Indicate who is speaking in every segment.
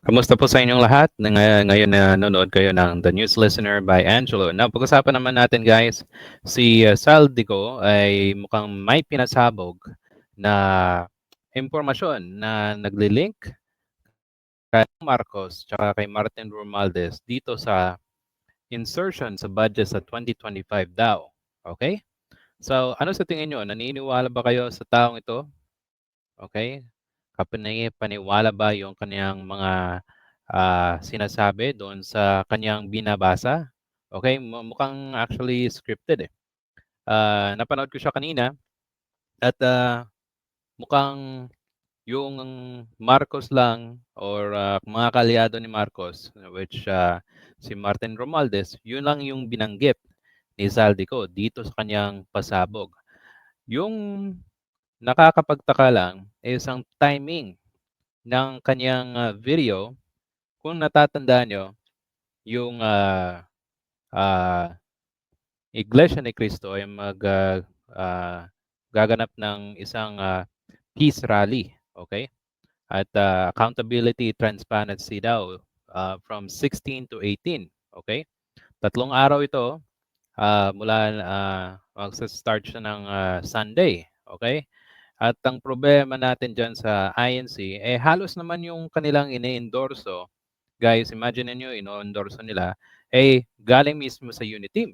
Speaker 1: Kamusta po sa inyong lahat na ngayon na nanonood kayo ng The News Listener by Angelo. Now, pag-usapan naman natin guys, si Saldico ay mukhang may pinasabog na impormasyon na nagli-link kay Marcos tsaka kay Martin Romualdez dito sa insertion sa budget sa 2025 daw. Okay? So, ano sa tingin nyo? Naniniwala ba kayo sa taong ito? Okay? Paniwala ba yung kaniyang mga sinasabi doon sa kaniyang binabasa? Okay, mukhang actually scripted eh. Napanood ko siya kanina at mukhang yung Marcos lang or mga kalyado ni Marcos, which si Martin Romualdez, yun lang yung binanggit ni Zaldico dito sa kaniyang pasabog. Yung nakakapagtaka lang is ang timing ng kaniyang video. Kung natatandaan niyo, yung Iglesia ni Cristo ay gaganap ng isang peace rally, okay? At accountability, transparency daw from 16 to 18, okay? Tatlong araw ito mula magsa-start siya ng Sunday, okay? At ang problema natin diyan sa INC eh halos naman yung kanilang ini-endorso. Guys, imagine niyo ino-endorso nila eh galing mismo sa unity team.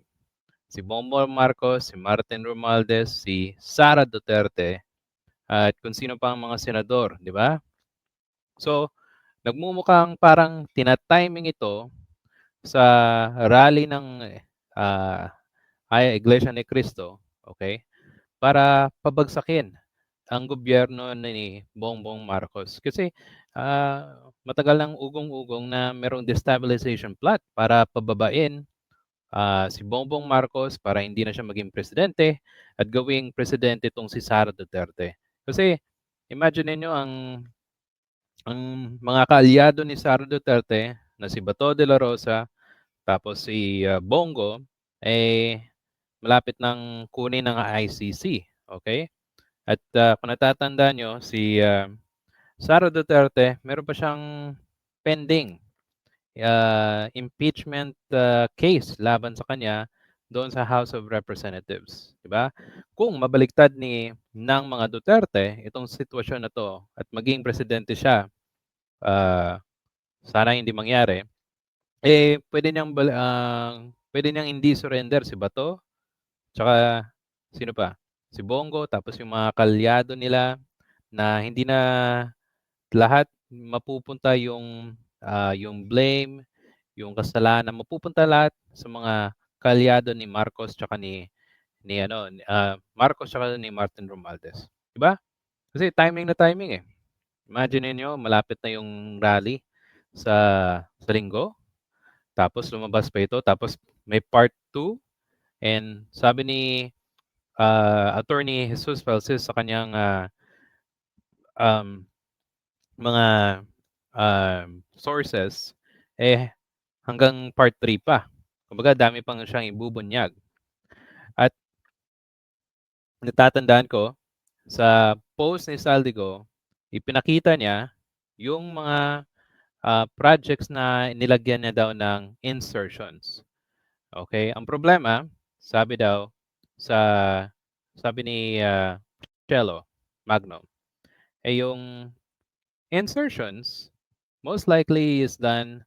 Speaker 1: Si Bongbong Marcos, si Martin Romualdez, si Sara Duterte, at kung sino pa ang mga senador, di ba? So, nagmumukhang parang tina-timing ito sa rally ng Iglesia ni Cristo, okay? Para pabagsakin ang gobyerno ni Bongbong Marcos. Kasi matagal nang ugong-ugong na merong destabilization plot para pababain si Bongbong Marcos para hindi na siya maging presidente at gawing presidente itong si Sara Duterte. Kasi imagine niyo ang mga kaalyado ni Sara Duterte na si Bato de la Rosa tapos si Bongo eh malapit ng kunin ng ICC, okay? At kung natatandaan niyo si Sara Duterte, meron pa siyang pending impeachment case laban sa kanya doon sa House of Representatives, 'di ba? Kung mabaliktad ng mga Duterte itong sitwasyon na 'to at maging presidente siya, ah, sana hindi mangyari, eh pwede niyang hindi surrender si Bato, tsaka sino pa? Si Bongo, tapos yung mga kalyado nila na hindi na lahat mapupunta yung blame, yung kasalanan mapupunta lahat sa mga kalyado ni Marcos tsaka ni Marcos tsaka ni Martin Romualdez, 'di ba? Kasi timing na timing eh. Imagine niyo malapit na yung rally sa Linggo, tapos lumabas pa ito, tapos may part 2 and sabi ni Attorney Jesus Falces sa kanyang um, mga sources eh hanggang part 3 pa. Kumbaga dami pang siyang ibubunyag. At natatandaan ko sa post ni Saldico, ipinakita niya yung mga projects na nilagyan niya daw ng insertions. Okay? Ang problema, sabi daw sa sabi ni Cello Magno, eh yung insertions most likely is done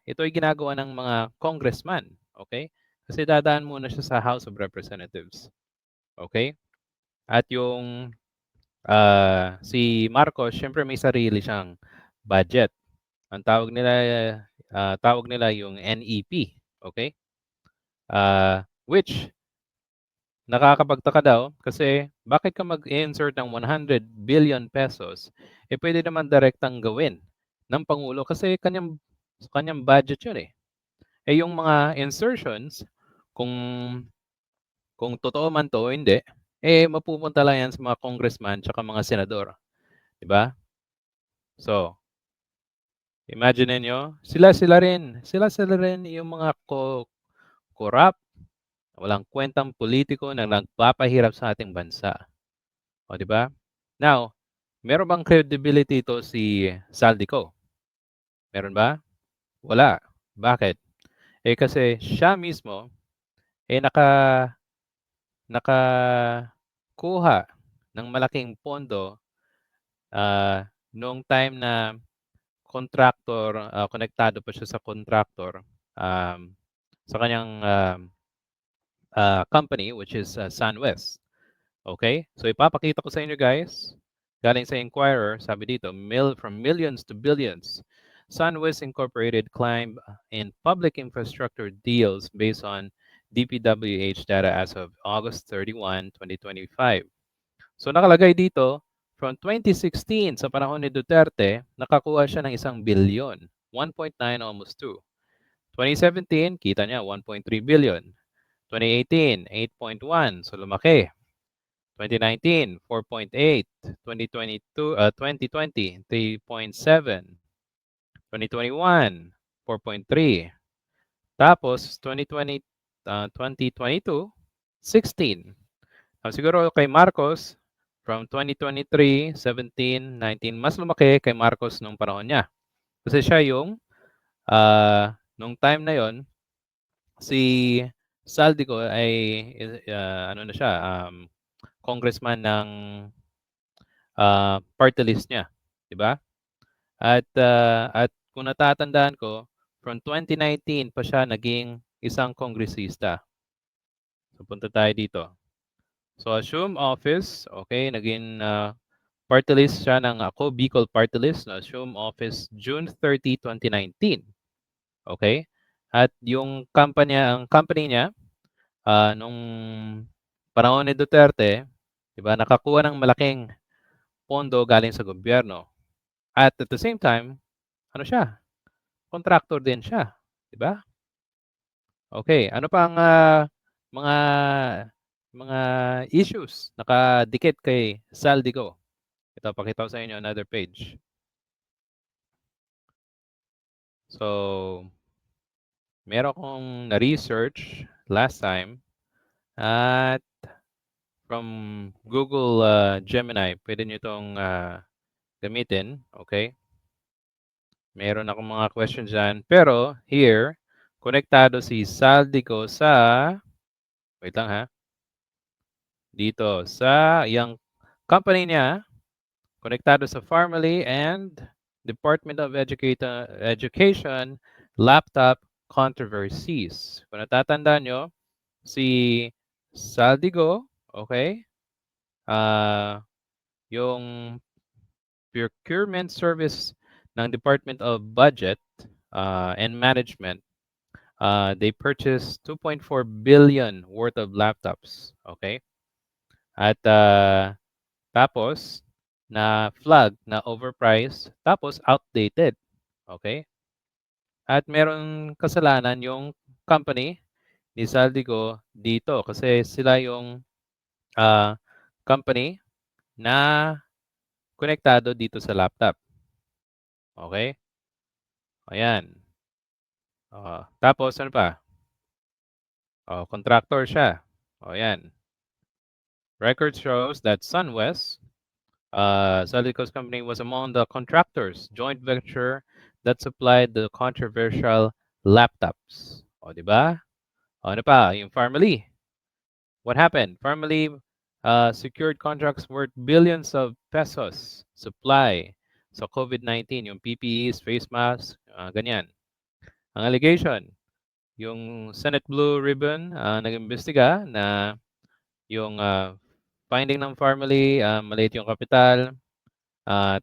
Speaker 1: ito ay ginagawa ng mga congressman, okay? Kasi dadaan muna siya sa House of Representatives, okay? At yung si Marcos, syempre may sarili siyang budget. Ang tawag nila yung NEP, okay? Which nakakapagtaka daw kasi bakit ka mag-insert ng 100 billion pesos eh pwede naman direktang gawin ng pangulo kasi kanyang budget 'yun eh. Eh yung mga insertions kung totoo man 'to o hindi, eh mapupunta lang 'yan sa mga congressman tsaka mga senador, 'di ba? So, imagine niyo, sila rin yung mga corrupt, walang kwentang politiko na nagpapahirap sa ating bansa. O, 'di ba? Now, meron bang credibility ito si Saldico? Meron ba? Wala. Bakit? Kasi siya mismo nakakuha ng malaking pondo noong time na konektado pa siya sa contractor um, sa kanyang company which is SunWest. Okay? So ipapakita ko sa inyo guys. Galing sa Inquirer, sabi dito, from millions to billions. SunWest Incorporated climbed in public infrastructure deals based on DPWH data as of August 31, 2025. So nakalagay dito, from 2016 sa panahon ni Duterte, nakakuha siya ng 1 billion, 1.9 almost 2. 2017, kita niya 1.3 billion. 2018, 8.1, so lumaki. 2019, 4.8. 2020, 3.7. 2021, 4.3. Tapos 2022, 16. Siguro kay Marcos, from 2023, 17, 19, mas lumaki kay Marcos nung panahon niya. Kasi siya yung, nung time na yon si Saldico ay, ano na siya, congressman ng party list niya. Diba? At kung natatandaan ko, from 2019 pa siya naging isang kongresista. So punta tayo dito. So assume office, okay, naging party list siya ng Ako Bicol Party List, na assume office June 30, 2019. Okay? At yung ang company niya, nung panahon ni Duterte, diba, nakakuha ng malaking pondo galing sa gobyerno. At the same time, ano siya? Contractor din siya. Diba? Okay. Ano pa ang mga mga issues nakadikit kay Saldico? Ito, pakita ko sa inyo another page. So, meron akong na-research last time at from Google Gemini, pwede nyo itong gamitin. Okay? Meron akong mga questions dyan. Pero, here, konektado si Saldico sa, wait lang ha, dito sa yung company niya, konektado sa Family and Department of Education laptop controversies. Kung natatandaan nyo, si Saldigo, okay, yung procurement service ng Department of Budget and Management, they purchased 2.4 billion worth of laptops. Okay? At tapos, na flag na overpriced, tapos outdated. Okay? At meron kasalanan yung company ni Saldico dito kasi sila yung company na konektado dito sa laptop. Okay? Ayan. Tapos, ano pa? Contractor siya. Ayan. Record shows that SunWest, Saldico's company, was among the contractors, joint venture that supplied the controversial laptops. Di ba? Ano pa? Yung Family. What happened? Family secured contracts worth billions of pesos supply sa COVID-19, yung PPEs, face masks, ganyan. Ang allegation, yung Senate Blue Ribbon nag-imbestiga na yung finding ng Family, maliit yung kapital,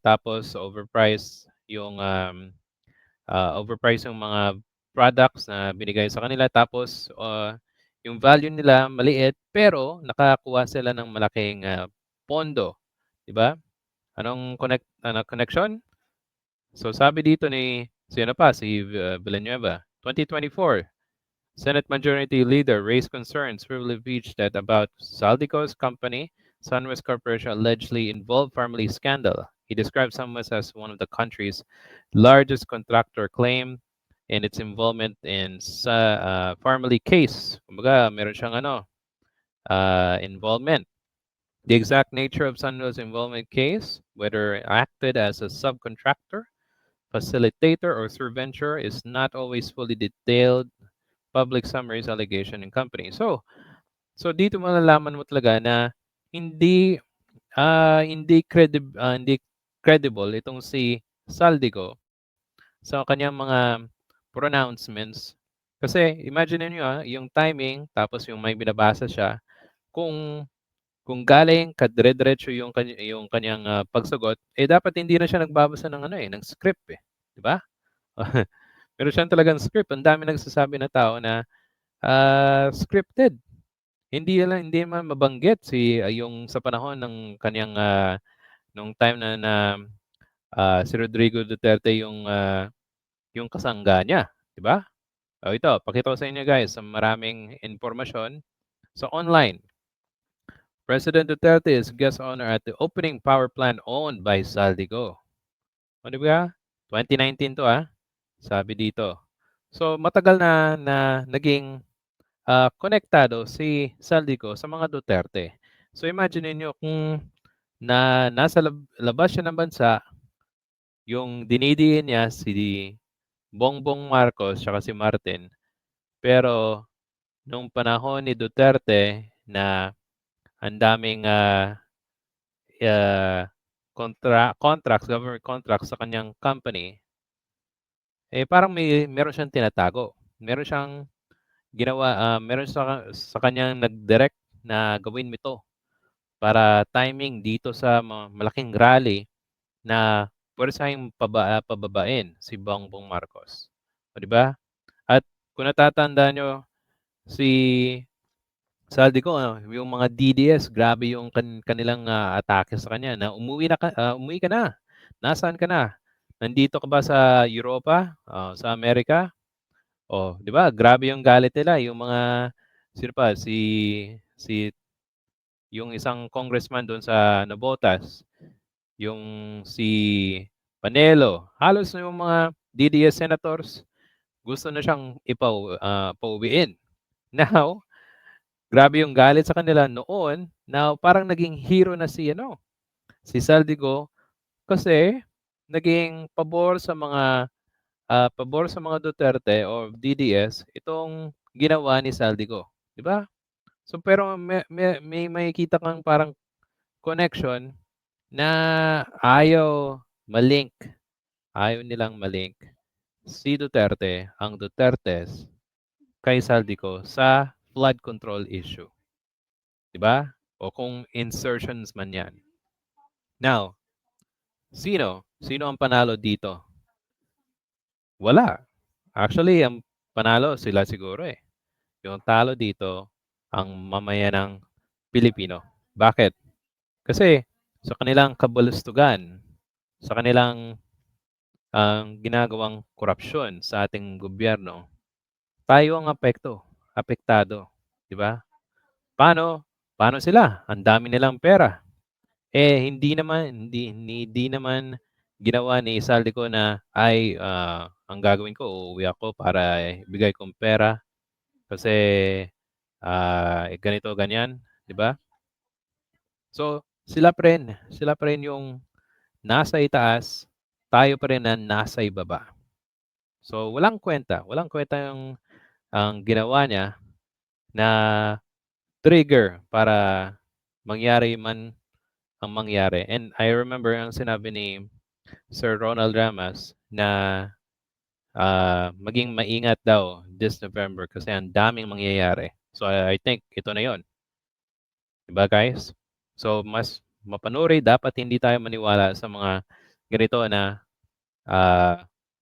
Speaker 1: tapos overpriced yung mga products na binigay sa kanila, tapos yung value nila maliit pero nakakuha sila ng malaking pondo, 'di ba? Anong connection? So sabi dito ni si Villanueva, 2024, Senate Majority Leader raised concerns Privilege Beach that about Saldico's company, Sunwest Corporation, allegedly involved family scandal. He described Sunwest as one of the country's largest contractor, claim in its involvement in family case. Kumbaga, meron siyang involvement. The exact nature of Sunwest's involvement case, whether acted as a subcontractor, facilitator or surventor is not always fully detailed public summaries, allegation, and company. So dito malalaman mo talaga na hindi hindi credible itong si Saldico sa kanyang mga pronouncements. Kasi imagine niyo yung timing tapos yung may binabasa siya, kung galing kadire-diretso yung kanyang pagsagot, eh dapat hindi na siya nagbabasa ng ng script eh, 'di ba? Meron siyang talagang script. Ang dami nagsasabi na tao na scripted. Hindi man mabanggit yung sa panahon ng kanyang nung time na si Rodrigo Duterte yung kasangga niya, 'di ba? Oh, ito, pakita ko sa inyo guys, sa maraming impormasyon sa online. President Duterte is guest honor at the opening power plant owned by Saldico. O, di ba? 2019 to sabi dito. So matagal na naging konektado si Saldico sa mga Duterte. So imagine niyo kung nasa labas siya ng bansa, yung dinidiin niya si Bongbong Marcos tsaka si Martin. Pero nung panahon ni Duterte na ang daming contracts, government contracts sa kanyang company, eh parang meron siyang tinatago. Meron siyang meron sa kanyang nag-direct na gawin mo ito para timing dito sa malaking rally na puwersahing pababain si Bongbong Marcos. O, di ba? At kung natatandaan niyo si Saldico, yung mga DDS, grabe yung kanilang atake sa kanya na umuwi ka na. Nasaan ka na? Nandito ka ba sa Europa? Sa Amerika? Oh, 'di ba? Grabe yung galit nila, yung mga sino pa si yung isang congressman doon sa Navotas, yung si Panelo, halos yung mga DDS senators gusto na siyang pauwiin. Now, grabe yung galit sa kanila noon. Now, parang naging hero na si Saldico kasi naging pabor sa mga Duterte o DDS itong ginawa ni Saldico, 'di ba? So pero may makikita kang parang connection na ayaw malink, ayaw nilang malink si Duterte, ang Dutertes kay Saldico sa flood control issue, 'di ba? O kung insertions man 'yan. Now, sino ang panalo dito? Wala. Actually, ang panalo sila siguro eh. Yung talo dito ang mamayan ng Pilipino. Bakit? Kasi sa kanilang kabulustugan, sa kanilang ginagawang korupsyon sa ating gobyerno, tayo ang apektado, 'di ba? Paano? Paano sila? Ang dami nilang pera. Eh hindi naman ginawa ni Saldico na ay ang gagawin ko uuwi ako para ibigay kong pera kasi ganito ganyan, 'di ba? So sila pa rin yung nasa itaas, tayo pa rin ang nasa ibaba. So walang kwenta yung ang ginawa niya na trigger para mangyari man ang mangyari. And I remember ang sinabi ni Sir Ronald Ramas na maging maingat daw this November kasi ang daming mangyayari. So I think ito na 'yon. 'Di ba guys? So mas mapanuri, dapat hindi tayo maniwala sa mga ganito na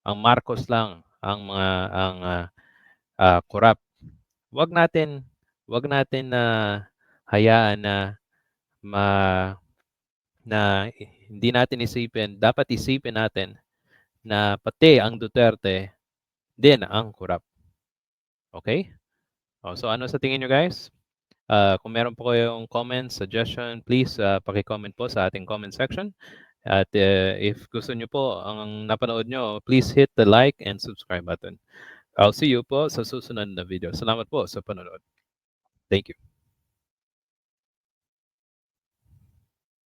Speaker 1: ang Marcos lang ang corrupt. Wag natin wag natin na hayaan na ma na hindi natin isipin, dapat isipin natin na pati ang Duterte din ang corrupt. Okay? So ano sa tingin niyo guys? Kung meron po kayong comments, suggestion, please paki-comment po sa ating comment section. At if gusto niyo po ang napanood niyo, please hit the like and subscribe button. I'll see you po sa susunod na video. Salamat po sa panonood. Thank you.